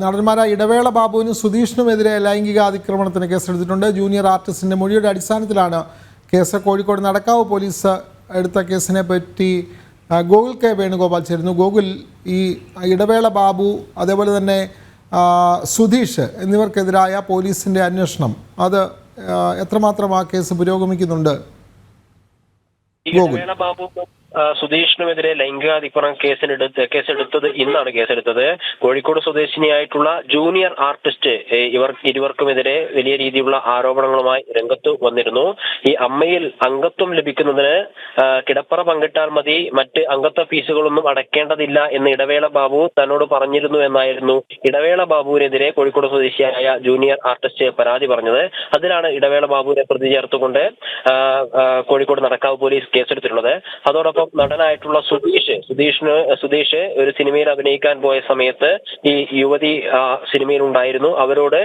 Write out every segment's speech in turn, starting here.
നടന്മാരായ ഇടവേള ബാബുവിനും സുധീഷിനുമെതിരെ ലൈംഗിക അതിക്രമണത്തിന് കേസെടുത്തിട്ടുണ്ട്. ജൂനിയർ ആർട്ടിസ്റ്റിൻ്റെ മൊഴിയുടെ അടിസ്ഥാനത്തിലാണ് കേസ്. കോഴിക്കോട് നടക്കാവ് പോലീസ് എടുത്ത കേസിനെ പറ്റി ഗോകുൽ കെ വേണുഗോപാൽ ചേരുന്നു. ഗോകുൽ, ഈ ഇടവേള ബാബു അതേപോലെ തന്നെ സുധീഷ് എന്നിവർക്കെതിരായ പോലീസിൻ്റെ അന്വേഷണം അത് എത്രമാത്രം ആ കേസ് പുരോഗമിക്കുന്നുണ്ട്? ഇടവേള ബാബു സുധീഷിനുമെതിരെ ലൈംഗികാതിക്രമം കേസെടുത്തത് ഇന്നാണ് കേസെടുത്തത്. കോഴിക്കോട് സ്വദേശിനിയായിട്ടുള്ള ജൂനിയർ ആർട്ടിസ്റ്റ് ഇരുവർക്കുമെതിരെ വലിയ രീതിയിലുള്ള ആരോപണങ്ങളുമായി രംഗത്ത് വന്നിരുന്നു. ഈ അമ്മയിൽ അംഗത്വം ലഭിക്കുന്നതിന് കിടപ്പറ പങ്കിട്ടാൽ മതി, മറ്റ് അംഗത്വ ഫീസുകളൊന്നും അടയ്ക്കേണ്ടതില്ല എന്ന് ഇടവേള ബാബു തന്നോട് പറഞ്ഞിരുന്നു എന്നായിരുന്നു ഇടവേള ബാബുവിനെതിരെ കോഴിക്കോട് സ്വദേശിയായ ജൂനിയർ ആർട്ടിസ്റ്റ് പരാതി പറഞ്ഞത്. അതിലാണ് ഇടവേള ബാബുവിനെ പ്രതി ചേർത്തുകൊണ്ട് കോഴിക്കോട് നടക്കാവ് പോലീസ് കേസെടുത്തിട്ടുള്ളത്. അതോടൊപ്പം നടനായിട്ടുള്ള സുധീഷ് ഒരു സിനിമയിൽ അഭിനയിക്കാൻ പോയ സമയത്ത് ഈ യുവതി സിനിമയിൽ ഉണ്ടായിരുന്നു. അവരോട്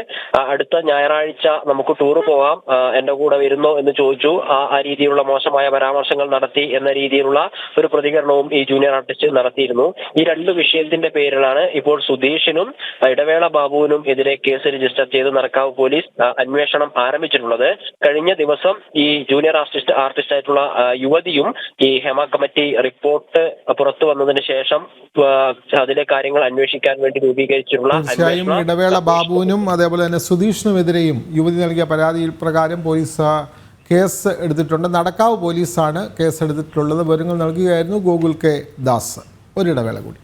അടുത്ത ഞായറാഴ്ച നമുക്ക് ടൂർ പോകാം, എന്റെ കൂടെ വരുന്നോ എന്ന് ചോദിച്ചു. ആ രീതിയിലുള്ള മോശമായ പരാമർശങ്ങൾ നടത്തി എന്ന രീതിയിലുള്ള ഒരു പ്രതികരണവും ഈ ജൂനിയർ ആർട്ടിസ്റ്റ് നടത്തിയിരുന്നു. ഈ രണ്ട് വിഷയത്തിന്റെ പേരിലാണ് ഇപ്പോൾ സുധീഷിനും ഇടവേള ബാബുവിനും എതിരെ കേസ് രജിസ്റ്റർ ചെയ്ത് നടക്കാവ് പോലീസ് അന്വേഷണം ആരംഭിച്ചിട്ടുള്ളത്. കഴിഞ്ഞ ദിവസം ഈ ജൂനിയർ ആർട്ടിസ്റ്റ് ആയിട്ടുള്ള യുവതിയും ഈ ഹേമ കമ്മിറ്റി റിപ്പോർട്ട് പുറത്തു വന്നതിന് ശേഷം അതിലെ കാര്യങ്ങൾ അന്വേഷിക്കാൻ വേണ്ടി രൂപീകരിച്ചിട്ടുള്ള ഇടവേള ബാബുവിനും അതേപോലെ തന്നെ സുധീഷിനുമെതിരെയും യുവതി നൽകിയ പരാതിയിൽ പ്രകാരം പോലീസ് കേസ് എടുത്തിട്ടുണ്ട്. നടക്കാവ് പോലീസാണ് കേസ് എടുത്തിട്ടുള്ളത്. വിവരങ്ങൾ നൽകുകയായിരുന്നു ഗോകുൽ കെ ദാസ്. ഒരിടവേള കൂടി.